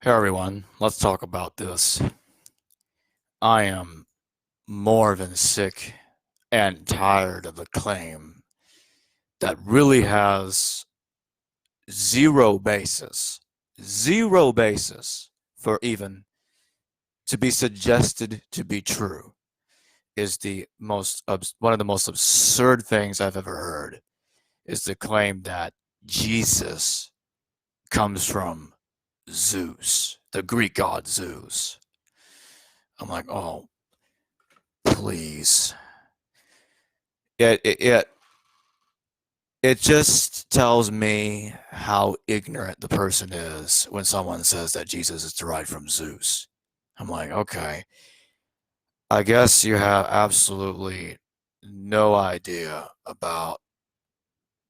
Hey everyone, let's talk about this. I am more than sick and tired of the claim that really has zero basis for even to be suggested to be true is one of the most absurd things I've ever heard is the claim that Jesus comes from Zeus, the Greek god Zeus. I'm like, oh, please. It, it, it, it just tells me how ignorant the person is when someone says that Jesus is derived from Zeus. I'm like, okay, I guess you have absolutely no idea about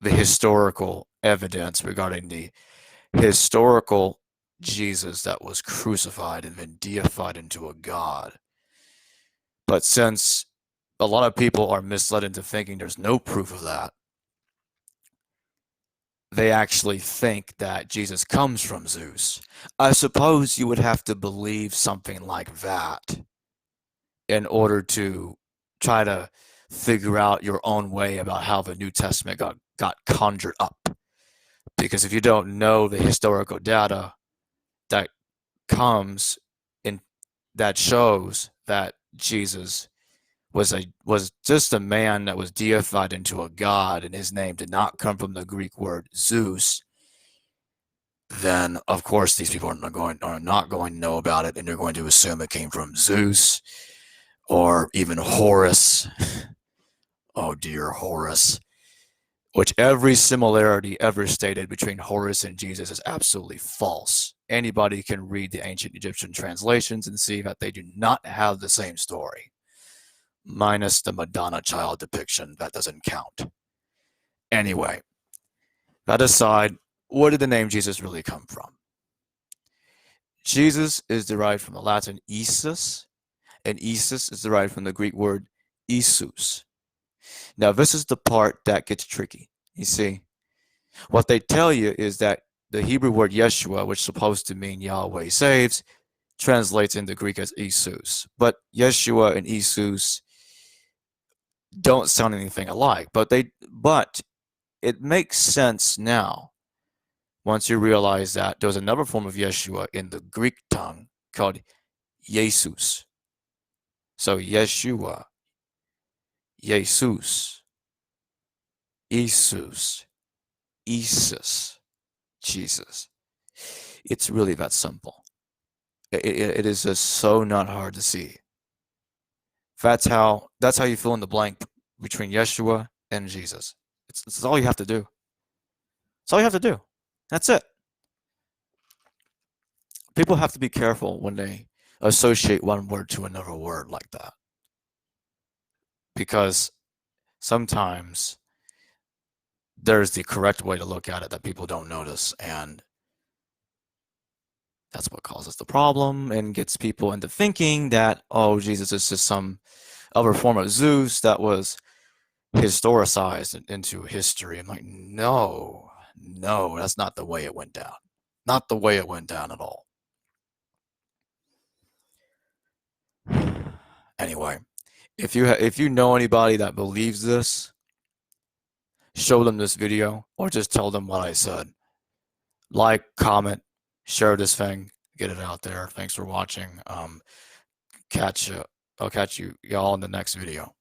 the historical evidence regarding the historical Jesus that was crucified and then deified into a god. But since a lot of people are misled into thinking there's no proof of that, they actually think that Jesus comes from Zeus. I suppose you would have to believe something like that in order to try to figure out your own way about how the New Testament got conjured up. Because if you don't know the historical data that comes in that shows that Jesus was just a man that was deified into a god and his name did not come from the Greek word Zeus, then of course these people are not going to know about it, and they're going to assume it came from Zeus or even Horus. Oh dear, Horus. Which every similarity ever stated between Horus and Jesus is absolutely false. Anybody can read the ancient Egyptian translations and see that they do not have the same story. Minus the Madonna child depiction, that doesn't count. Anyway, that aside, where did the name Jesus really come from? Jesus is derived from the Latin Iesus, and Iesus is derived from the Greek word Iesus. Now, this is the part that gets tricky. You see, what they tell you is that the Hebrew word Yeshua, which is supposed to mean Yahweh saves, translates into Greek as Iesous. But Yeshua and Iesous don't sound anything alike. But it makes sense now once you realize that there was another form of Yeshua in the Greek tongue called Yesous. So Yeshua, Yesous, Iesus, Iesus, Jesus. It's really that simple. It is just so not hard to see. That's how you fill in the blank between Yeshua and Jesus. It's all you have to do. It's all you have to do. That's it. People have to be careful when they associate one word to another word like that, because sometimes there's the correct way to look at it that people don't notice, and that's what causes the problem and gets people into thinking that, oh, Jesus is just some other form of Zeus that was historicized into history. I'm like, no, that's not the way it went down. Not the way it went down at all. Anyway, if you know anybody that believes this, show them this video or just tell them what I said. Like, comment, share this thing, get it out there. Thanks for watching. Catch you. I'll catch you y'all in the next video.